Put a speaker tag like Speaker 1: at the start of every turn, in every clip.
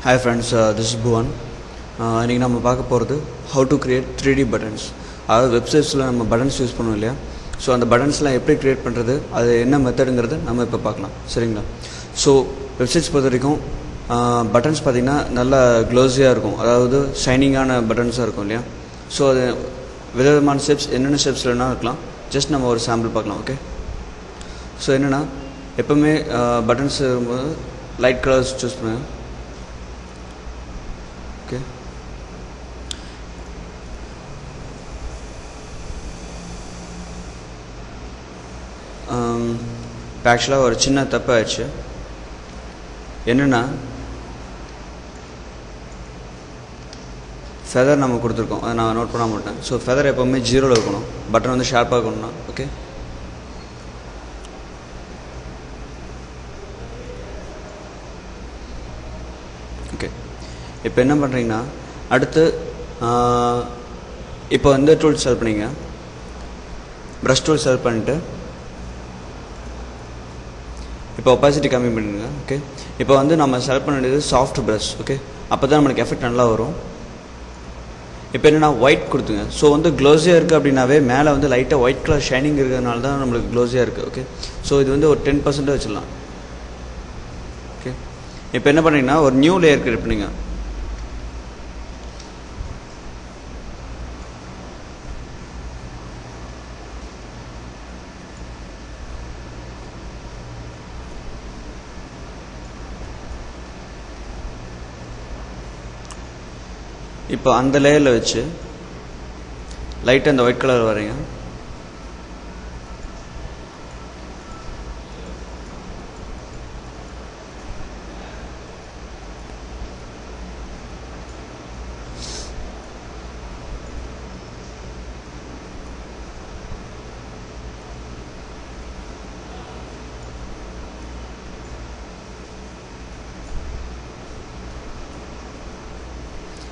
Speaker 1: Hi friends, this is Bhuvan. இன்றைக்கி நம்ம பார்க்க போகிறது how to create 3D buttons. அதாவது வெப்சைட்ஸில் நம்ம பட்டன்ஸ் யூஸ் பண்ணுவோம் இல்லையா, ஸோ அந்த பட்டன்ஸ்லாம் எப்படி க்ரியேட் பண்ணுறது, அது என்ன மெத்தடுங்கிறது நம்ம இப்போ பார்க்கலாம். சரிங்களா? ஸோ வெப்சைட்ஸ் பொறுத்த வரைக்கும் பட்டன்ஸ் பார்த்திங்கன்னா நல்லா க்ளோஸியாக இருக்கும், அதாவது ஷைனிங்கான பட்டன்ஸாக இருக்கும் இல்லையா. ஸோ அது விதவிதமான ஸ்டெப்ஸ், என்னென்ன ஸ்டெப்ஸில் வேணால் இருக்கலாம். ஜஸ்ட் நம்ம ஒரு சாம்பிள் பார்க்கலாம். ஓகே, ஸோ என்னென்னா எப்போவுமே பட்டன்ஸ் வரும்போது லைட் கலர்ஸ் சூஸ் பண்ணுங்கள். ஓகே, இப்போ ஆக்சுவலாக ஒரு சின்ன தப்பு ஆயிடுச்சு. என்னென்னா ஃபெதர் நம்ம கொடுத்துருக்கோம், அதை நான் நோட் பண்ண மாட்டேன். ஸோ ஃபெதர் எப்போவுமே 0ல் இருக்கணும், பட்டன் வந்து ஷார்ப்பாக இருக்கணும்னா. ஓகே, ஓகே இப்போ என்ன பண்ணுறீங்கன்னா, அடுத்து இப்போ இந்த டூல் செலக்ட் பண்ணிங்க, ப்ரஷ் டூல் செலக்ட் பண்ணிவிட்டு இப்போ ஒப்பாசிட்டி கம்மி பண்ணிடுங்க. ஓகே, இப்போ வந்து நம்ம செலக்ட் பண்ண வேண்டியது சாஃப்ட் ப்ரஷ். ஓகே, அப்போ தான் நம்மளுக்கு எஃபெக்ட் நல்லா வரும். இப்போ என்னென்னா ஒயிட் கொடுத்துங்க. ஸோ வந்து க்ளோஸியாக இருக்குது அப்படின்னாவே மேலே வந்து லைட்டாக ஒயிட் கலர் ஷைனிங் இருக்கிறதுனால தான் நம்மளுக்கு க்ளோஸியாக இருக்குது. ஓகே, ஸோ இது வந்து ஒரு 10% வச்சிடலாம். ஓகே, இப்போ என்ன பண்ணுறீங்கன்னா ஒரு நியூ லேயர் கிரியேட் பண்ணிங்க. இப்போ அந்த லேயரில் வச்சு லைட்டாக இந்த ஒயிட் கலர் வரீங்க.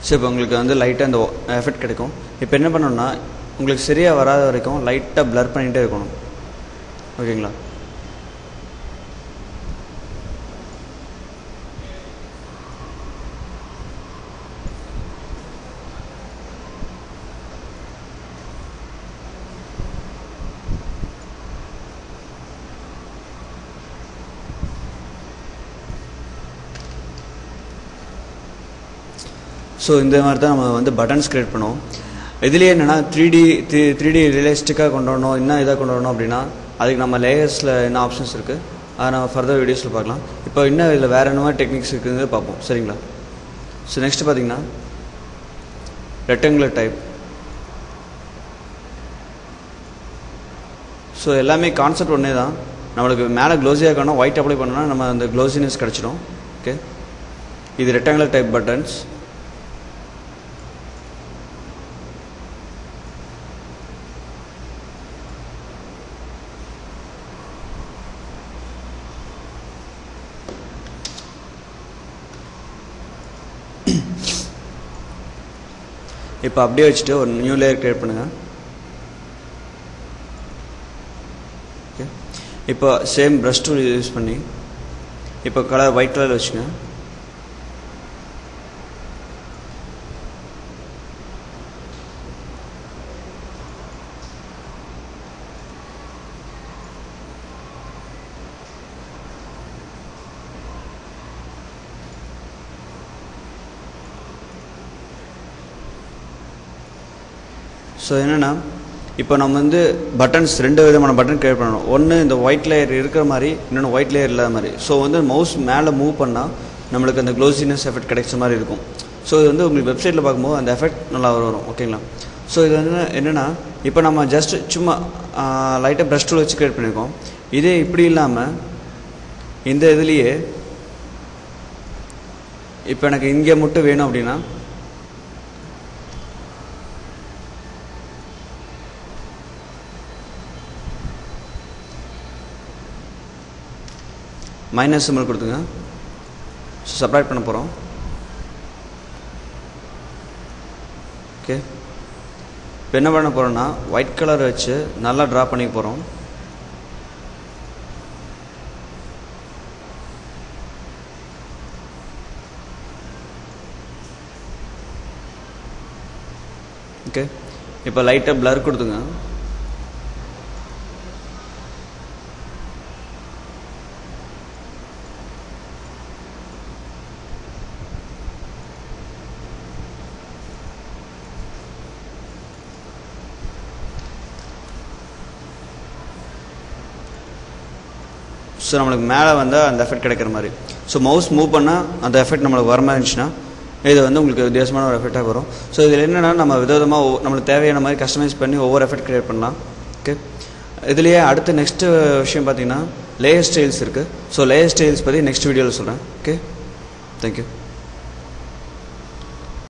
Speaker 1: ஸோ இப்போ உங்களுக்கு வந்து லைட்டாக இந்த எஃபெக்ட் கிடைக்கும். இப்போ என்ன பண்ணணும்னா, உங்களுக்கு சரியாக வராத வரைக்கும் லைட்டாக ப்ளர் பண்ணிகிட்டே இருக்கணும். ஓகேங்களா? ஸோ இந்த மாதிரி தான் நம்ம வந்து பட்டன்ஸ் க்ரியேட் பண்ணுவோம். இதுலேயே என்னென்னா 3D ரியலிஸ்டிக்காக கொண்டு வரணும், இன்னும் இதாக கொண்டு வரணும் அப்படின்னா அதுக்கு நம்ம லேயர்ஸில் என்ன ஆப்ஷன்ஸ் இருக்குது, அதை நம்ம ஃபர்தர் வீடியோஸில் பார்க்கலாம். இப்போ இன்னும் இதில் வேறு என்ன மாதிரி டெக்னிக்ஸ் இருக்குதுன்னு பார்ப்போம். சரிங்களா? ஸோ நெக்ஸ்ட் பார்த்திங்கன்னா ரெக்டாங்குலர் டைப். ஸோ எல்லாமே கான்செப்ட் ஒன்றே தான். நம்மளுக்கு மேலே க்ளோஸியாக இருக்கணும், ஒயிட் அப்ளை பண்ணோன்னா நம்ம அந்த க்ளோஸினஸ் கிடச்சிடும். ஓகே, இது ரெக்டாங்குலர் டைப் பட்டன்ஸ். இப்போ அப்படியே வச்சுட்டு ஒரு நியூ லேயர் க்ரியேட் பண்ணுங்கள். ஓகே, இப்போ சேம் ப்ரஷ் டூல் யூஸ் பண்ணி இப்போ கலர் ஒயிட் கலர் வச்சுங்க. ஸோ என்னென்னா இப்போ நம்ம வந்து பட்டன்ஸ் 2 விதமான பட்டன் க்ரியேட் பண்ணணும். ஒன்று இந்த ஒயிட் லேயர் இருக்கிற மாதிரி, இன்னொன்று ஒயிட் லேயர் இல்லாத மாதிரி. ஸோ வந்து மவுஸ் மேலே மூவ் பண்ணால் நம்மளுக்கு அந்த க்ளோசினஸ் எஃபெக்ட் கிடைச்ச மாதிரி இருக்கும். ஸோ இது வந்து உங்களுக்கு வெப்சைட்டில் பார்க்கும்போது அந்த எஃபெக்ட் நல்லா வரும். ஓகேங்களா? ஸோ இது வந்து என்னென்னா, இப்போ நம்ம ஜஸ்ட் சும்மா லைட்டாக ப்ரஷ் டூல் வச்சு க்ரியேட் பண்ணியிருக்கோம். இதே இப்படி இல்லாமல் இந்த இதுலேயே இப்போ எனக்கு இங்கே மட்டும் வேணும் அப்படின்னா மைனஸ் சிம்பிள் கொடுத்துங்க. சப்ராக்ட் பண்ண போகிறோம். ஓகே, இப்போ என்ன பண்ண போகிறோன்னா ஒயிட் கலர் வச்சு நல்லா ட்ரா பண்ணி போகிறோம். ஓகே, இப்போ லைட்டாக பிளர் கொடுத்துங்க. ஸோ நம்மளுக்கு மேலே வந்து அந்த எஃபெக்ட் கிடைக்கிற மாதிரி. ஸோ மவுஸ் மூவ் பண்ணால் அந்த எஃபெக்ட் நம்மளுக்கு வர மாதிரி இருந்துச்சுன்னா இது வந்து உங்களுக்கு வித்தியாசமான ஒரு எஃபெக்டாக வரும். ஸோ இதில் என்னென்னா நம்ம விதவிதமாக நம்மளுக்கு தேவையான மாதிரி கஸ்டமைஸ் பண்ணி ஒவ்வொரு எஃபெக்ட் க்ரியேட் பண்ணலாம். ஓகே, இதுலேயே அடுத்த நெக்ஸ்ட்டு விஷயம் பார்த்தீங்கன்னா லேயர் ஸ்டைல்ஸ் இருக்குது. ஸோ லேயர் ஸ்டைல்ஸ் பற்றி நெக்ஸ்ட் வீடியோவில் சொல்கிறேன். Okay, thank you.